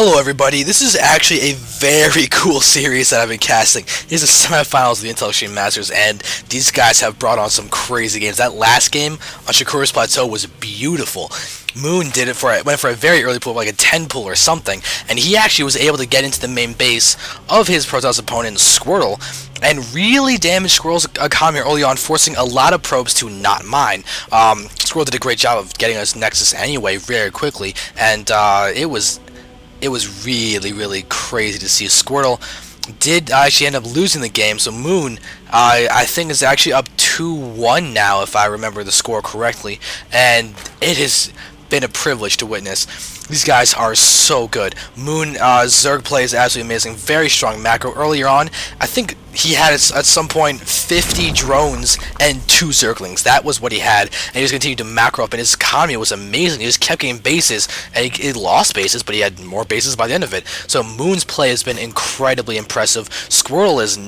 Hello everybody, this is actually a very cool series that I've been casting. This is the semifinals of the Intel Extreme Masters, and these guys have brought on some crazy games. That last game on Shakura's Plateau was beautiful. Moon did it went for a very early pull, like a 10 pull or something, and he actually was able to get into the main base of his Protoss opponent, Squirtle, and really damage Squirtle's economy early on, forcing a lot of probes to not mine. Squirtle did a great job of getting us Nexus anyway very quickly, and it was really crazy to see. Squirtle did actually end up losing the game, so Moon, I think, is actually up 2-1 now, if I remember the score correctly, and it has been a privilege to witness. These guys are so good. Moon, Zerg play is absolutely amazing. Very strong macro. Earlier on, I think he had at some point 50 drones and 2 Zerglings. That was what he had, and he just continued to macro up, and his economy was amazing. He just kept getting bases, and he lost bases, but he had more bases by the end of it. So Moon's play has been incredibly impressive. Squirtle is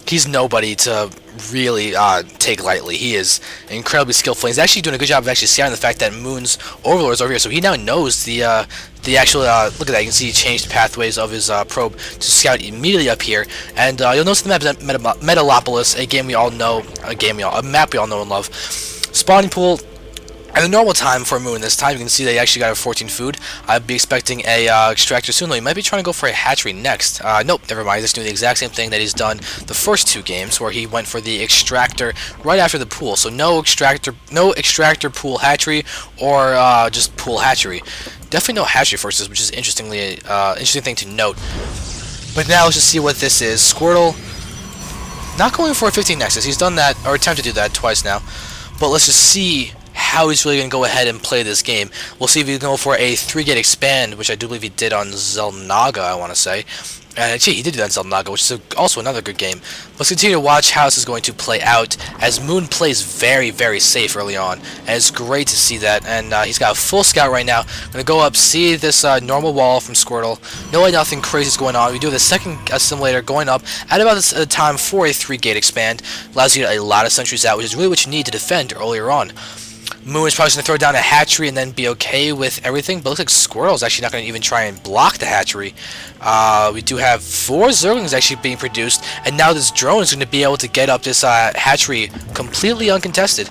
he's nobody to really take lightly. He is incredibly skillful. He's actually doing a good job of actually scouting the fact that Moon's Overlord is over here, so he now knows the actual look at that. You can see he changed the pathways of his probe to scout immediately up here, and you'll notice the map is Metalopolis, a map we all know and love. Spawning pool. At the normal time for Moon this time, you can see they actually got a 14 food. I'd be expecting a extractor soon, though. He might be trying to go for a hatchery next. Nope, never mind. He's just doing the exact same thing that he's done the first 2 games, where he went for the extractor right after the pool. So no extractor pool hatchery, or just pool hatchery. Definitely no hatchery first, which is interesting thing to note. But now let's just see what this is. Squirtle not going for a 15 Nexus. He's done that, or attempted to do that twice now. But let's just see how he's really going to go ahead and play this game. We'll see if he can go for a 3-gate expand, which I do believe he did on xel'naga, I want to say. And gee, he did do that on xel'naga, which is also another good game. Let's continue to watch how this is going to play out, as Moon plays very safe early on. And it's great to see that. And he's got a full scout right now. Going to go up, see this normal wall from Squirtle. Nothing crazy is going on. We do the second assimilator going up at about this time for a 3-gate expand. Allows you to get a lot of sentries out, which is really what you need to defend earlier on. Moon is probably going to throw down a hatchery and then be okay with everything, but it looks like Squirtle is actually not going to even try and block the hatchery. We do have 4 Zerglings actually being produced, and now this drone is going to be able to get up this hatchery completely uncontested.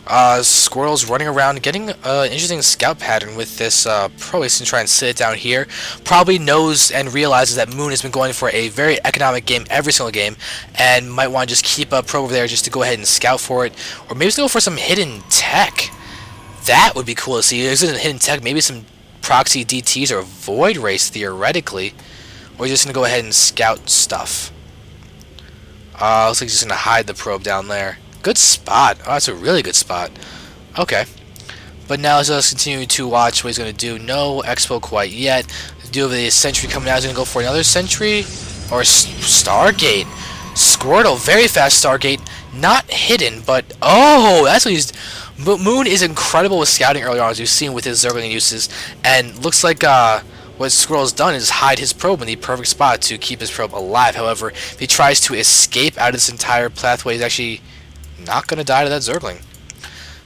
Squirtle's running around, getting an interesting scout pattern with this pro. He's going to try and sit it down here. Probably knows and realizes that Moon has been going for a very economic game every single game, and might want to just keep a pro over there just to go ahead and scout for it. Or maybe he's going to go for some hidden tech. That would be cool to see. There's a hidden tech, maybe some proxy DTs or void race theoretically. Or he's just going to go ahead and scout stuff. Looks like he's just going to hide the probe down there. Good spot. Oh, that's a really good spot. Okay. But now let's just continue to watch what he's going to do. No expo quite yet. Do have a sentry coming out. He's going to go for another sentry. Or Stargate. Squirtle. Very fast Stargate. Not hidden, but... Oh, that's what he's... Moon is incredible with scouting early on, as you've seen with his Zergling uses. And looks like... what Squirtle's done is hide his probe in the perfect spot to keep his probe alive. However, if he tries to escape out of this entire pathway, he's actually not going to die to that Zergling.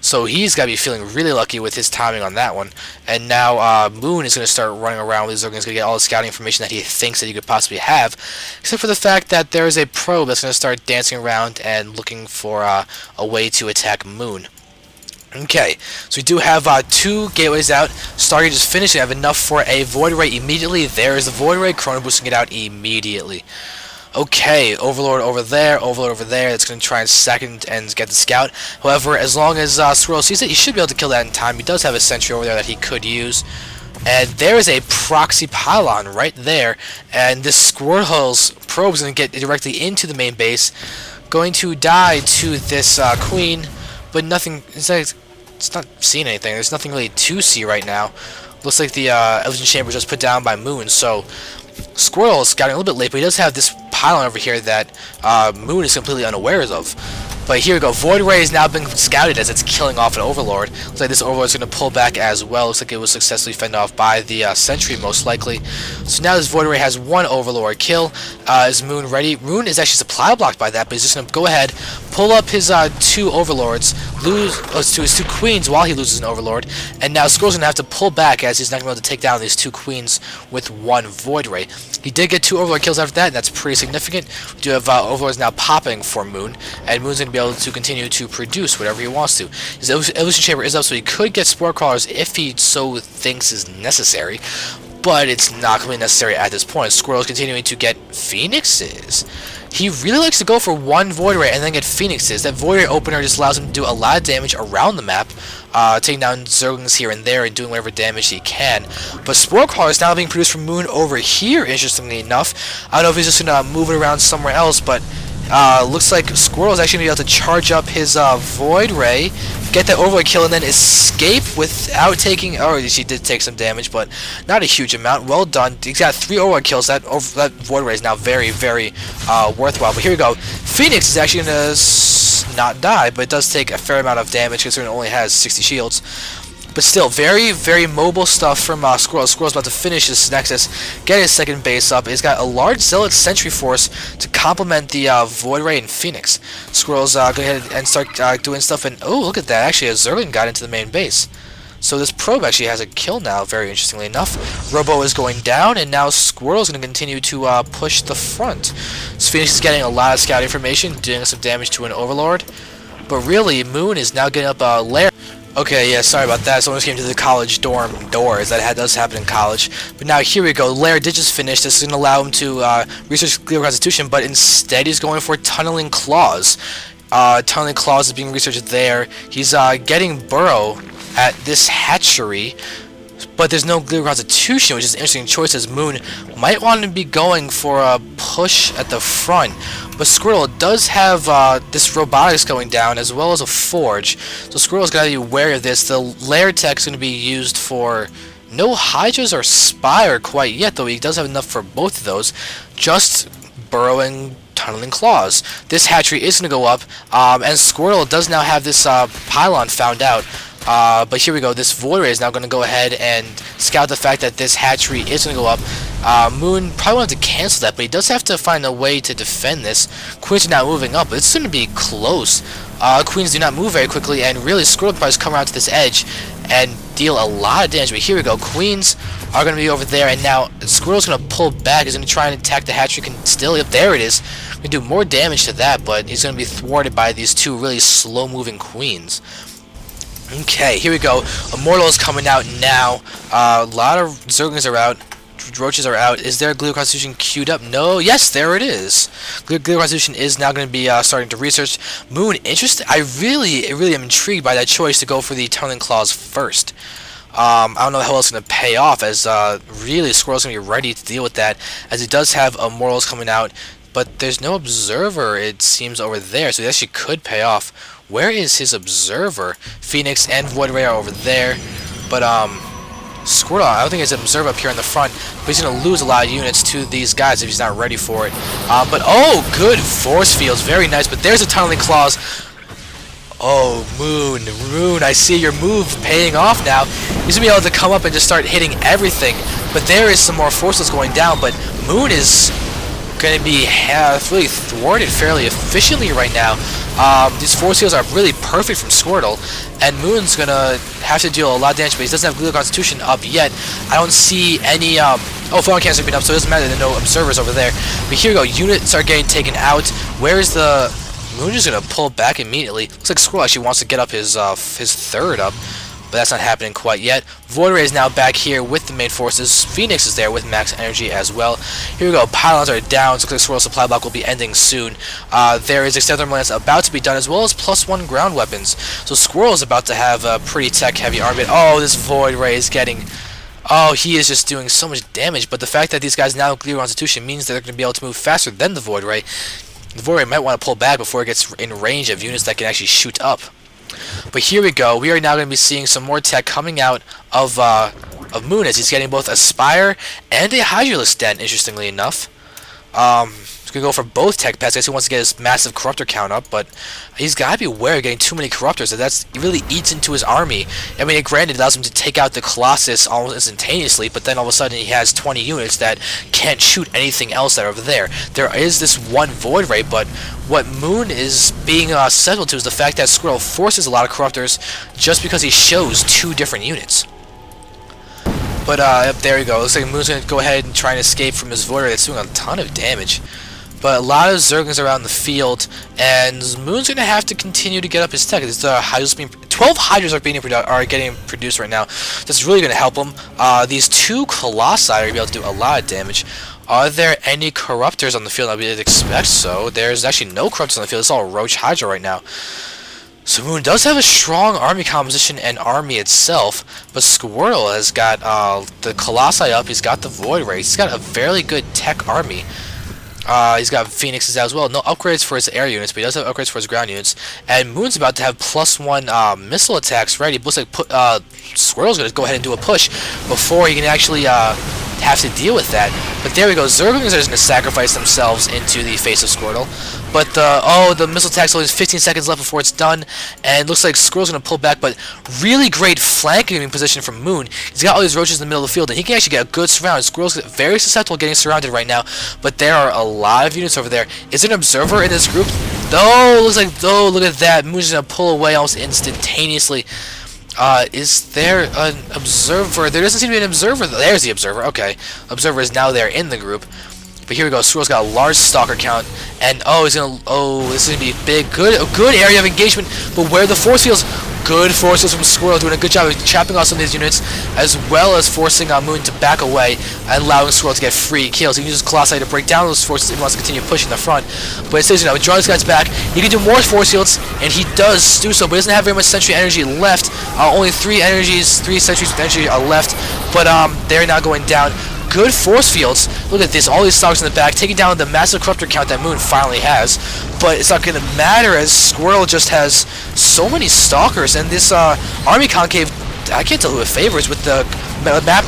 So he's got to be feeling really lucky with his timing on that one. And now Moon is going to start running around with his Zergling. He's going to get all the scouting information that he thinks that he could possibly have. Except for the fact that there is a probe that's going to start dancing around and looking for a way to attack Moon. Okay, so we do have 2 gateways out. Stargate just finished. We have enough for a Void Ray immediately. There is the Void Ray. Chrono boosting it out immediately. Okay, Overlord over there, that's going to try and second and get the scout. However, as long as Squirtle sees it, he should be able to kill that in time. He does have a sentry over there that he could use. And there is a proxy pylon right there. And this Squirtle's probe is going to get directly into the main base. Going to die to this queen, but nothing, it's not seeing anything. There's nothing really to see right now. Looks like the Illusion Chamber was just put down by Moon, so Squirtle is scouting a little bit late, but he does have this pylon over here that Moon is completely unawares of. But here we go. Void Ray has now been scouted as it's killing off an Overlord. Looks like this Overlord is going to pull back as well. Looks like it was successfully fended off by the Sentry, most likely. So now this Void Ray has one Overlord kill. Is Moon ready? Moon is actually supply blocked by that, but he's just going to go ahead, pull up his two Overlords, lose to his two Queens while he loses an Overlord, and now Squirtle's going to have to pull back as he's not going to be able to take down these two Queens with one Void Ray. He did get two Overlord kills after that, and that's pretty significant. We do have Overlords now popping for Moon, and Moon's going to be able to continue to produce whatever he wants to. His Evolution Chamber is up, so he could get Spore Crawlers if he so thinks is necessary, but it's not completely necessary at this point. Squirtle's continuing to get Phoenixes. He really likes to go for one Void Ray and then get Phoenixes. That Void Ray opener just allows him to do a lot of damage around the map, taking down Zerglings here and there and doing whatever damage he can. But Spore Crawler is now being produced from Moon over here, interestingly enough. I don't know if he's just going to move it around somewhere else, but looks like Squirtle is actually going to be able to charge up his Void Ray, get that Overlord kill, and then escape without taking... Oh, she did take some damage, but not a huge amount. Well done. He's got 3 Overlord kills. That Void Ray is now very, very worthwhile. But here we go. Phoenix is actually going to not die, but it does take a fair amount of damage considering it only has 60 shields. But still, very, very mobile stuff from Squirtle. Squirtle's about to finish his Nexus, get his second base up. He's got a large Zealot Sentry Force to complement the Void Ray and Phoenix. Squirtle's go ahead and start doing stuff, and oh, look at that. Actually, a Zerglin got into the main base. So this probe actually has a kill now, very interestingly enough. Robo is going down, and now Squirtle's going to continue to push the front. So Phoenix is getting a lot of scout information, doing some damage to an Overlord. But really, Moon is now getting up a lair. Okay, yeah, sorry about that. Someone just came to the college dorm doors. That does happen in college. But now here we go. Lair did just finish. This is going to allow him to research Clear Constitution, but instead he's going for Tunneling Claws. Tunneling Claws is being researched there. He's getting Burrow at this hatchery, but there's no Clear Constitution, which is an interesting choice as Moon might want to be going for a push at the front. But Squirtle does have this robotics going down as well as a forge, so Squirtle's got to be wary of this. The lair tech is going to be used for no Hydras or Spire quite yet, though he does have enough for both of those. Just burrowing Tunneling Claws. This hatchery is going to go up, and Squirtle does now have this pylon found out. But here we go. This Void Ray is now going to go ahead and scout the fact that this hatchery is going to go up. Moon probably wanted to cancel that, but he does have to find a way to defend this. Queens are now moving up, but it's going to be close. Queens do not move very quickly, and really Squirtle probably come around to this edge and deal a lot of damage. But here we go. Queens are going to be over there, and now Squirtle's going to pull back. He's going to try and attack the hatchery. Can still, yep, there it is. Going to do more damage to that, but he's going to be thwarted by these two really slow-moving Queens. Okay, here we go. Immortal is coming out now. A lot of Zerglings are out. Roaches are out. Is there a Glider Constitution queued up? No. Yes, there it is. Glider Constitution is now going to be starting to research. Moon, interesting. I really am intrigued by that choice to go for the Tunneling Claws first. I don't know how else it's going to pay off, as really Squirtle's going to be ready to deal with that, as he does have Immortals coming out. But there's no Observer, it seems, over there, so he actually could pay off. Where is his Observer? Phoenix and Void Ray are over there, but Squirtle, I don't think he's an Observer up here in the front, but he's going to lose a lot of units to these guys if he's not ready for it. But oh, good Force Fields, very nice, but there's a Tunneling Claws. Oh, Moon, I see your move paying off now. He's going to be able to come up and just start hitting everything, but there is some more forces going down, but Moon is going to be really thwarted fairly efficiently right now. These force fields are really perfect from Squirtle, and Moon's going to have to deal a lot of damage, but he doesn't have Glider Constitution up yet. I don't see any... oh, Phone Cancer being up, so it doesn't matter, there are no Observers over there. But here we go, units are getting taken out. Where is the... Moon is going to pull back immediately. Looks like Squirtle actually wants to get up his third up, but that's not happening quite yet. Void Ray is now back here with the main forces. Phoenix is there with max energy as well. Here we go. Pylons are down, so Squirtle supply block will be ending soon. There is Extended Thermal Lance about to be done, as well as +1 ground weapons. So Squirtle is about to have a pretty tech-heavy army. Oh, this Void Ray is getting... Oh, he is just doing so much damage, but the fact that these guys now have Glider Constitution means that they're going to be able to move faster than the Void Ray. The Void Ray might want to pull back before it gets in range of units that can actually shoot up. But here we go. We are now going to be seeing some more tech coming out of Moon, as he's getting both a Spire and a Hydralisk Den, interestingly enough. He's going Gonna go for both tech pets. I guess he wants to get his massive corruptor count up, but he's gotta be aware of getting too many corruptors. It really eats into his army. I mean, granted, it allows him to take out the Colossus almost instantaneously, but then all of a sudden he has 20 units that can't shoot anything else that are over there. There is this one Void Ray, but what Moon is being susceptible to is the fact that Squirtle forces a lot of corruptors just because he shows 2 different units. But there we go. Looks like Moon's gonna go ahead and try and escape from his Void Ray that's doing a ton of damage. But a lot of Zerglings around the field, and Moon's gonna have to continue to get up his tech. 12 Hydras are getting produced right now. That's really gonna help him. These 2 Colossi are gonna be able to do a lot of damage. Are there any Corruptors on the field? I would expect so. There's actually no Corruptors on the field. It's all Roach Hydra right now. So Moon does have a strong army composition and army itself, but Squirtle has got the Colossi up, he's got the Void Ray, he's got a fairly good tech army. He's got Phoenixes as well. No upgrades for his air units, but he does have upgrades for his ground units. And Moon's about to have +1 missile attacks ready. It looks like Squirtle's going to go ahead and do a push before he can actually have to deal with that. But there we go. Zerglings are just going to sacrifice themselves into the face of Squirtle. But the missile attack's only 15 seconds left before it's done, and it looks like Squirtle's going to pull back, but really great flanking position from Moon. He's got all these roaches in the middle of the field, and he can actually get a good surround. Squirtle's very susceptible to getting surrounded right now, but there are a lot of units over there. Is there an observer in this group? No, looks like, oh, look at that. Moon's going to pull away almost instantaneously. Is there an observer? There doesn't seem to be an observer. There's the observer. Okay. Observer is now there in the group. But here we go. Squirtle's got a large stalker count, and this is gonna be big. A good area of engagement. But where the force fields? Good force fields from Squirtle, doing a good job of chopping off some of these units, as well as forcing Moon to back away and allowing Squirtle to get free kills. He can use Colossi to break down those forces if he wants to continue pushing the front. But it says, you know, draw these guys back. He can do more force fields, and he does do so. But he doesn't have very much sentry energy left. Only 3 sentries with energy are left. But they're now going down. Good force fields. Look at this. All these stalkers in the back, taking down the massive corruptor count that Moon finally has. But it's not going to matter as Squirtle just has so many stalkers. And this army concave, I can't tell who it favors with the map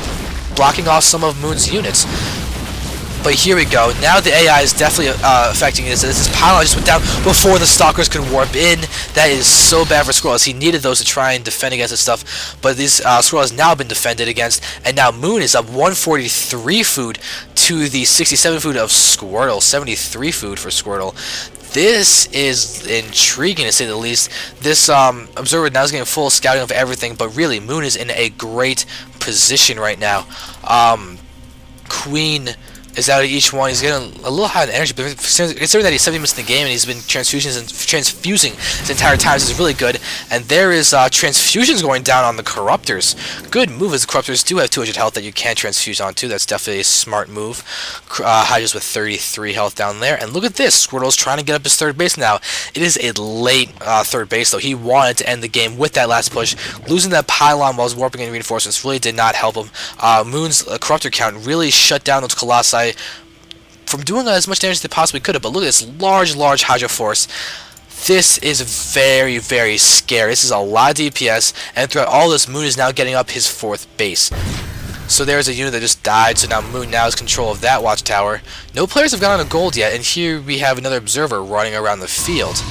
blocking off some of Moon's units. But here we go. Now the AI is definitely affecting this. This pylon just went down before the stalkers could warp in. That is so bad for Squirtle, as he needed those to try and defend against this stuff. But this Squirtle has now been defended against, and now Moon is up 143 food to the 67 food of Squirtle. 73 food for Squirtle. This is intriguing to say the least. This observer now is getting full scouting of everything, but really Moon is in a great position right now. Queen is out of each one. He's getting a little high on energy, but considering that he's 70 minutes in the game and he's been transfusing his entire time, this is really good. And there is transfusions going down on the Corruptors. Good move, as the Corruptors do have 200 health that you can transfuse onto. That's definitely a smart move. Hydras with 33 health down there. And look at this. Squirtle's trying to get up his third base now. It is a late third base, though. He wanted to end the game with that last push. Losing that pylon while warping in reinforcements really did not help him. Moon's Corruptor count really shut down those Colossi from doing as much damage as they possibly could have. But look at this large Hydra force. This is very, very scary. This is a lot of DPS, and throughout all this, Moon is now getting up his 4th base. So there's a unit that just died, so now Moon now has control of that watchtower. No players have gotten a gold yet, and here we have another observer running around the field.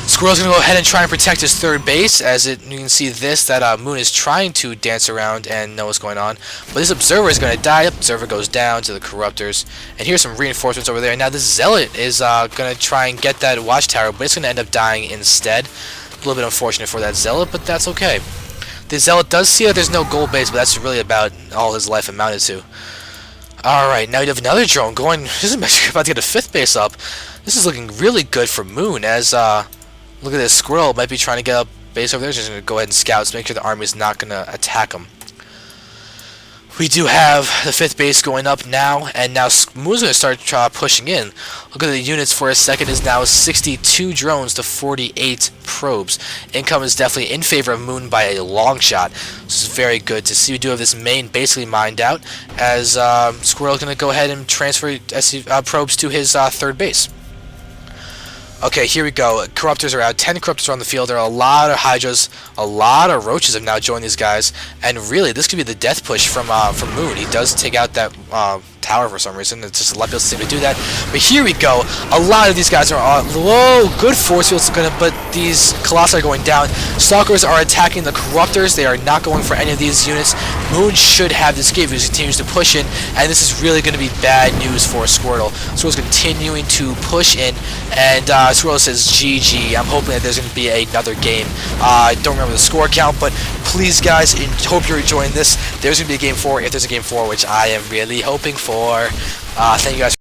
Squirtle's going to go ahead and try and protect his third base, as you can see that Moon is trying to dance around and know what's going on. But this observer is going to die. Observer goes down to the Corruptors. And here's some reinforcements over there. And now this Zealot is going to try and get that watchtower, but it's going to end up dying instead. A little bit unfortunate for that Zealot, but that's okay. The Zealot does see that there's no gold base, but that's really about all his life amounted to. Alright, now you have another drone going. This is actually about to get a 5th base up. This is looking really good for Moon, as look at this. Squirtle might be trying to get a base over there. Just going to go ahead and scout to make sure the army is not going to attack him. We do have the 5th base going up now, and now Moon's going to start pushing in. Look at the units for a second. Is now 62 drones to 48 probes. Income is definitely in favor of Moon by a long shot. This is very good to see. We do have this main basically mined out, as Squirtle's going to go ahead and transfer probes to his 3rd base. Okay, here we go. Corruptors are out. 10 Corruptors are on the field. There are a lot of Hydras. A lot of Roaches have now joined these guys. And really, this could be the death push from Moon. He does take out that tower for some reason. It's just a lot of people seem to do that. But here we go. A lot of these guys are on low, good force fields, but these Colossi are going down. Stalkers are attacking the Corruptors. They are not going for any of these units. Moon should have this game because he continues to push in, and this is really going to be bad news for Squirtle. Squirtle's continuing to push in, and Squirtle says GG. I'm hoping that there's going to be another game. I don't remember the score count, but please, guys, hope you're enjoying this. There's going to be a game 4 if there's a game 4, which I am really hoping for. Thank you guys.